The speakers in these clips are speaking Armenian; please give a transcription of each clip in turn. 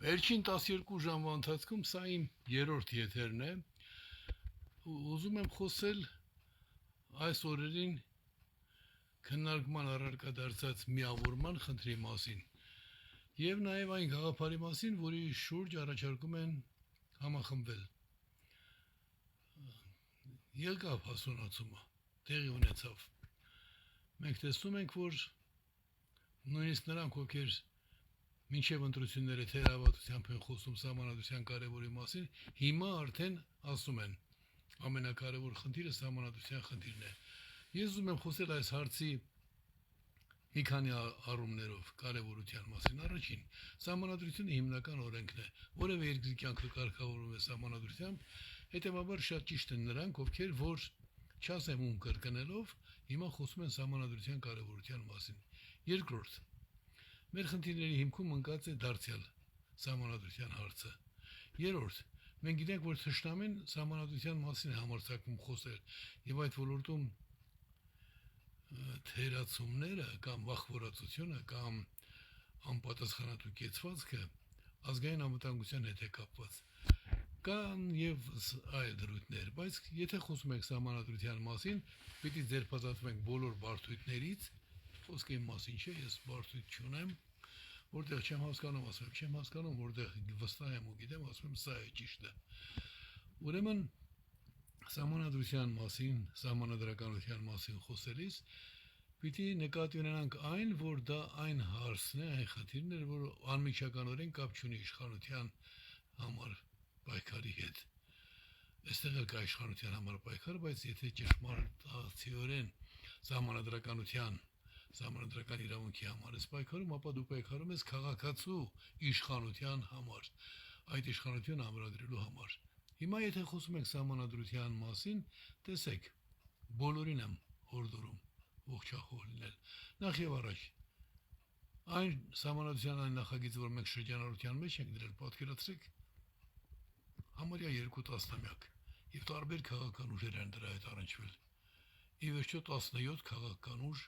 Վերջին 12 ժամվա ընթացքում սա իմ երրորդ եթերն է։ Ուզում եմ խոսել այս օրերին քննարկման առարկա դարձած միավորման խնդրի մասին եւ նաեւ այն գաղափարի մասին, որի շուրջ առաջարկում են համախմբվել։ Եկավ հասունացումը, տեղի ունեցավ։ Մենք տեսնում ենք, որ նույնիսկ նրանք, ովքեր մինչև ընտրությունները թերավատությամբ են խոսում սահմանադրության կարևորի մասին, հիմա արդեն ասում են ամենակարևոր խնդիրը սահմանադրության խնդիրն է։ Ես ուզում եմ խոսել այս հարցի մի քանի առումներով կարևորության մասին։ Առաջին, սահմանադրությունը հիմնական օրենքն է, որևէ երկրի կյանքը կարգավորվում է սահմանադրությամբ, հետևաբար շատ ճիշտ են նրանք, ովքեր որ չասեմ ում կրկնելով, հիմա խոսում են սահմանադրության կարևորության մասին։ Երկրորդ, մեր խնդիրների հիմքում ընկած է դարձյալ սահմանադրության հարցը։ Երրորդ, մենք գիտենք, որ թշնամին սահմանադրության մասին է համարձակվում խոսել եւ այդ ոլորտում թերացումները կամ վախվորացությունը կամ անպատասխանատու կեցվածքը ազգային անվտանգության հետ է կապված։ Կան եւ այլ դրույթներ, բայց եթե խոսում ենք սահմանադրության մասին, պիտի ձերբազատվենք բոլոր բարդույթներից, խոսքի մասին չէ, ես բարդույթ չունեմ, որտեղ չեմ հասկանում, ասում եմ, չեմ հասկանում, որտեղ վստահ եմ ու գիտեմ, ասում եմ, սա է ճիշտը։ Ուրեմն սահմանադրության մասին, սահմանադրականության մասին խոսելիս պիտի նկատի ունենանք այն, որ դա այն հարցն է, այն խնդիրն է, որ անմիջականորեն կապ չունի իշխանության համար պայքարի հետ։ Այստեղ էլ կա իշխանության համար պայքար, բայց եթե ճշմարտացիորեն սահմանադրական իրավունքի համար ես պայքարում, ապա դու պայքարում ես քաղաքացու իշխանության համար, այդ իշխանությունը ամրագրելու համար։ Հիմա եթե խոսում ենք սահմանադրության մասին, տեսեք, բոլորին եմ հորդորում ողջախոհ լինել։ Նախ եւ առաջ այն սահմանադրության այն նախագիծը, որ մենք շրջանառության մեջ ենք դրել, պատկերացրեք, համարյա 2 տասնամյակ եւ տարբեր քաղաքական ուժեր են դրա հետ առնչվել։ Ի վերջո 17 քաղաքական ուժ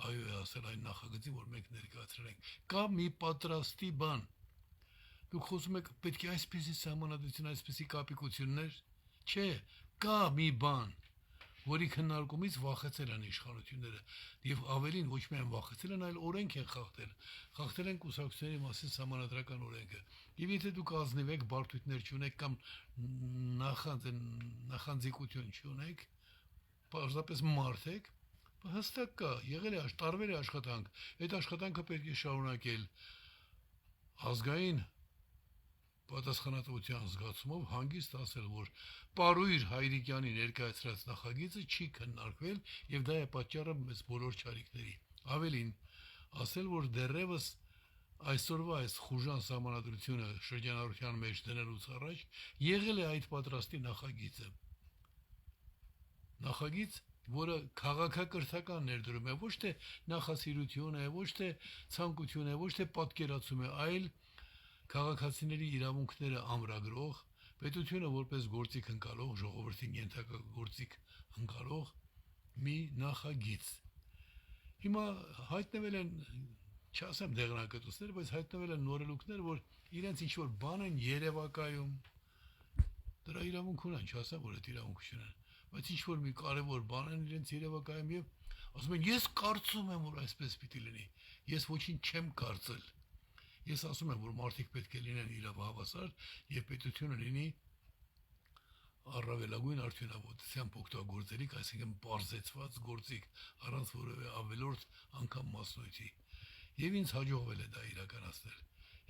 այո է ասել այն նախագծին, որ մենք ներկայացրել ենք։ Կա մի պատրաստի բան։ Դուք խոսում եք պետք է այսպեսի սահմանադրություն, այսպեսի կապիկություններ, չէ, կա մի բան, որի քննարկումից վախեցել են իշխանությունները եւ ավելին ոչ միայն վախեցել են, այլ օրենք են խախտել։ Խախտել են կուսակցությունների մասին սահմանադրական օրենքը։ Եվ եթե դուք ազնիվ եք, բարդույթներ չունեք կամ նախանձիկություն չունեք, պարզապես մարդ եք, հստակ կա, եղել է տարբեր աշխատանք, այդ աշխատանքը պետք է շարունակել ազգային պատասխանատվության զգացումով հանգիստ ասել, որ Պարույր Հայրիկյանի ներկայացրած նախագիծը չի քննարկվել եւ դա է պատճառը մեզ բոլոր չարիքների։ Ավելին, ասել, որ դեռևս այսօրվա այս խուժան սահմանադրությունը շրջանառության մեջ դնելուց առաջ եղել է այդ պատրաստի նախագիծը։ Նախագիծ, որը քաղաքակրթական ներդրում է, ոչ թե նախասիրություն է, ոչ թե ցանկություն է, ոչ թե պատկերացում է, այլ քաղաքացիների իրավունքները ամրագրող, պետությունը որպես գործիք ընկալող, ժողովրդին ենթակա գործիք ընկալող մի նախագիծ։ Հիմա հայտնվել են, չասեմ դեղնակտուցներ, բայց հայտնվել են նորելուկներ, որ իրենց ինչ որ բան են երևակայում։ Դրա իրավունք ունեն, չասեմ, որ այդ իրավունք չունեն, բայց ինչ որ մի կարևոր բան են իրենց երևակայում եւ ասում են, ես կարծում եմ, որ այսպես պիտի լինի։ Ես ոչինչ չեմ կարծել։ Ես ասում եմ, որ մարդիկ պետք է լինեն իրավահավասար եւ պետությունը լինի առավելագույն արդյունավետությամբ օգտագործելիք, այսինքն բարձեցված գործիք, առանց որևէ ավելորդ անգամ մասնույթի։ Եվ ինձ հաջողվել է դա իրականացնել։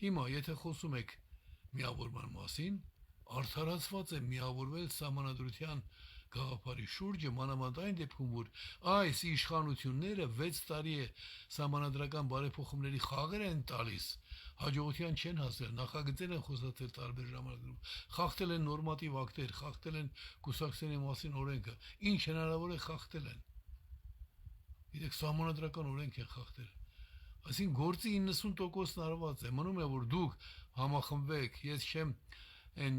Հիմա, եթե խոսում եք միավորման մասին, արդարացված է միավորվել սահմանադրության գաղափարի շուրջը, մանավանդ այն դեպքում, որ այս իշխանությունները 6 տարի է սահմանադրական բարեփոխումների խաղեր են տալիս, հաջողության չեն հասել, նախագծեր են խոսացել տարբեր ժամանակներում, խախտել են նորմատիվ ակտեր, խախտել են կուսակցությունների մասին օրենքը, ինչ հնարավոր է խախտել են։ Գիտեք, սահմանադրական օրենք են խախտել։ Այսինքն գործի 90%-ն արված է, մնում է, որ դուք համախմբվեք, ես չեմ այն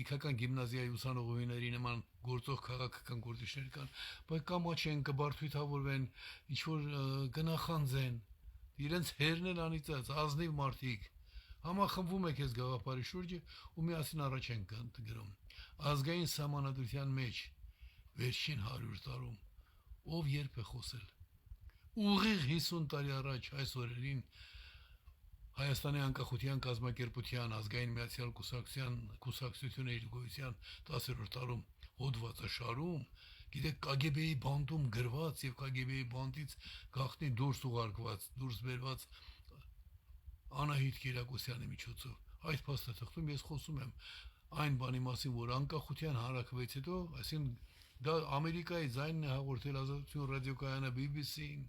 իքական գիմնազիայի ուսանողուհիների նման գործող քաղաքական գործիչներ կան, բայց կամաչեն, կբարդույթավորվեն, ինչ որ կնախանձեն, իրենց հերն են անիծած, ազնիվ մարդիկ, Համախմբվում եք այս գաղափարի շուրջը ու միասին առաջ ենք գնում։ Ազգային սահմանադրության մեջ վերջին 100 տարում ով երբ է խոսել։ Ուղիղ 50 տարի առաջ այս օրերին Հայաստանի անկախության կազմակերպության ազգային միացյալ կուսակցությունների գոյության 10-րդ տարում հոդվածաշարում, գիտեք, KGB-ի բանտում գրված եւ KGB-ի բանտից գախնի դուրս ուղարկված, դուրս բերված Անահիտ Կիրակոսյանի միջոցով այդ փաստաթղթում ես խոսում եմ այն բանի մասին, որ անկախության հանրաքվեից հետո, այսինքն դա Ամերիկայի ձայնն է հաղորդել Ազատություն ռադիոկայանը BBC-ին։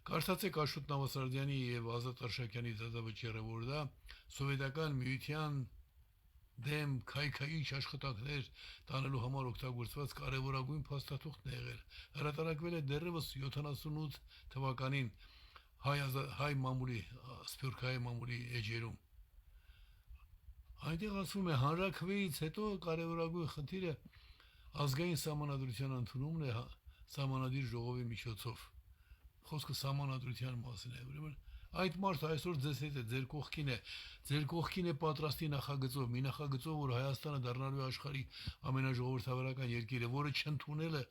Կարծացեք Աշոտ Նավասարդյանի եւ Ազատ Արշակյանի դատավճիռը, որ դա սովետական միության դեմ քայքայիչ աշխատանքներ տանելու համար օգտագործված կարևորագույն փաստաթուղթն է եղել։ Հրատարակվել է դեռևս 78 թվականին հայ մամուլի, սփյուռքահայ մամուլի էջերում։ Այնտեղ ասվում է հանրաքվեից հետո կարևորագույն խնդիրը ազգային սահմանադրության ընդունումն է սահմանադիր ժողովի միջոցով։ Խոսքը սահմանադրության մասին է, ուրեմն այդ մարդը այսօր ձեզ հետ է, ձեր կողքին է պատրաստի նախագծով, մի նախագծով, որ Հայաստանը դառնալու է աշխարհի ամենաժողովրդավարական երկիրը, որը չընդունել է,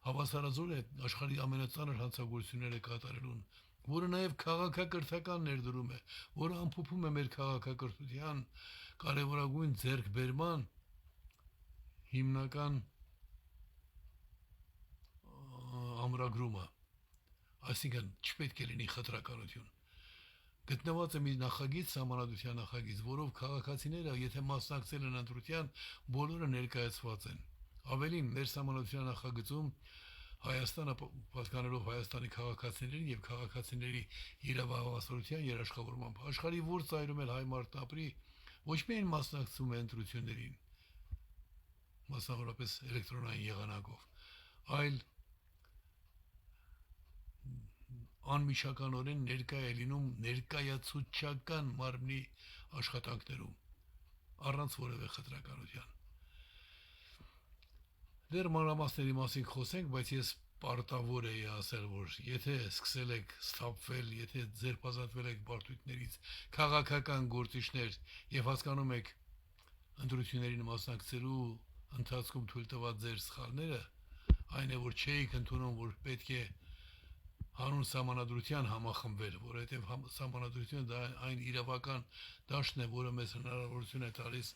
հավասարազոր է աշխարհի ամենածանր հանցագործությունները կատարելուն, որը նաև քաղաքակրթական ներդրում է, որը ամփոփում է մեր քաղաքակրթության կարևորագույն ձեռքբերման հիմնական ամրագրումը, այսինքն չպետք է լինի խտրականություն։ Գտնված է մի նախագիծ, սահմանադրության նախագիծ, որով քաղաքացիները, եթե մասնակցել են ընտրության, բոլորը ներկայացված են։ Ավելին, մեր սահմանադրության նախագծում Հայաստանը պատկանելով Հայաստանի քաղաքացիներին եւ քաղաքացիների իրավահավասարության երաշխավորմամբ աշխարհի որ ծայրում էլ հայ մարդն ապրի, ոչ միայն մասնակցում է ընտրություններին, մասնավորապես էլեկտրոնային եղանակով, այլ անմիջականորեն ներկայ է լինում ներկայացուցչական մարմնի աշխատանքներում, առանց որևէ խտրականության։ Դեռ մանրամասների մասին խոսենք, բայց ես պարտավոր էի ասել, որ եթե սկսել եք սթափվել, եթե ձերբազատվել եք բարդույթներից, քաղաքական գործիչներ եւ հասկանում եք ընտրություններին մասնակցելու ընթացքում թույլ տված ձեր սխալները, այն է, որ չէիք ընդունում, որ պետք է հանուն սահմանադրության համախմբվել, որովհետև սահմանադրությունը դա այն իրավական դաշտն է, որը մեզ հնարավորություն է տալիս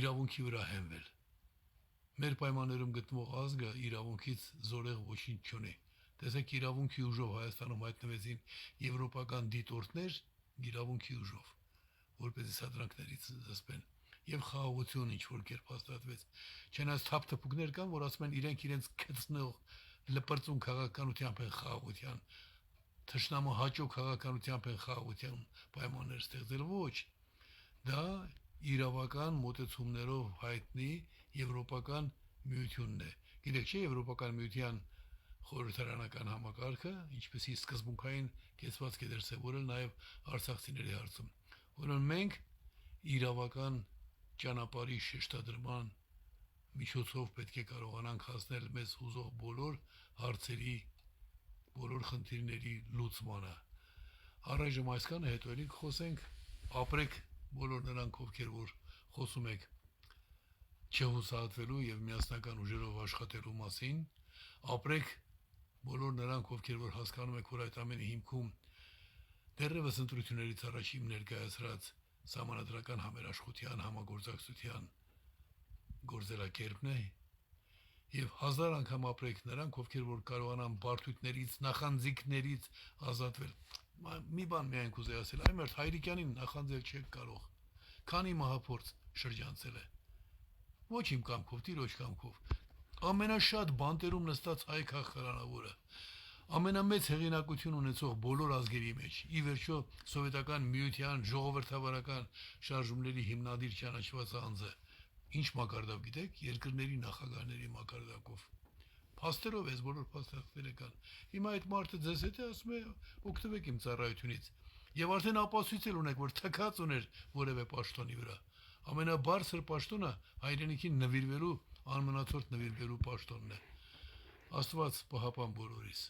իրավունքի վրա հենվել։ Մեր պայմաններում գտնվող ազգը իրավունքից զորեղ ոչինչ չունի։ Տեսեք, իրավունքի ուժով Հայաստանում հայտնվեցին եվրոպական դիտորդներ, իրավունքի ուժով, որպեսզի սադրանքներից զսպեն, եւ խաղաղություն ինչ որ կերպ հաստատվեց։ Չնայած թափթփուկներ կան, որ ասում են իրենց քծնող լպրծուն քաղաքականությամբ են խաղաղության, թշնամու հաճո քաղաքականությամբ են խաղաղության պայմաններ ստեղծել, ոչ։ Դա իրավական մոտեցումներով հայտնի եվրոպական միությունն է։ Գիտեք, չէ, եվրոպական միության խորհրդարանական համակարգը, ինչպեսի սկզբունքային կեցվածք է դրսևորել նաև արցախցիների հարցում։ Ուրեմն մենք իրավական ճանապարհի շեշտադրման միջոցով պետք է կարողանանք հասնել մեզ հուզող բոլոր հարցերի, բոլոր խնդիրների լուծմանը։ Առայժմ այսքանը, հետո ելք խոսենք, ապրեք բոլոր նրանք, ովքեր որ խոսում եք չհուսահատվելու եւ միասնական ուժերով աշխատելու մասին, ապրեք բոլոր նրանք, ովքեր որ հասկանում եք, որ այդ ամենի հիմքում դեռևս ընտրություններից առաջ իմ ներկայացրած սահմանադրական համերաշխության, համագործակցության գործելակերպն է, եւ 1000 անգամ ապրեք նրանք, ովքեր որ կարողանան բարդույթներից, նախանձիկներից ազատվել։ Մի բան միայն կուզեի ասել, այ մեր Հայրիկյանին նախանձել չեք կարող, քանի մահափորձ շրջանցել է։ Ոչ իմ կամքով, տիրոջ կամքով։ Ամենաշատ բանտերում նստած հայ քաղաքականավորը, ամենամեծ հեղինակություն ունեցող բոլոր ազգերի մեջ, ի վերջո սովետական միության ժողովրդավարական շարժումների հիմնադիր ճանաչված անձը, ինչ մակարդակ գիտեք, երկրների նախագահների մակարդակով։ Փաստերով էս բոլոր փաստաթղթերը կան։ Հիմա այդ մարդը ձեզ հետ է ասում է, օգտվեք իմ ծառայությունից։ Եվ արդեն ապացույց էլ ունեք, որ թքած ուներ որևէ պաշտոնի վրա։ Ամենաբարձր պաշտոնը հայրենիքին նվիրվելու, անմնացորդ նվիրվելու պաշտոնն է։ Աստված պահապան բոլորիս։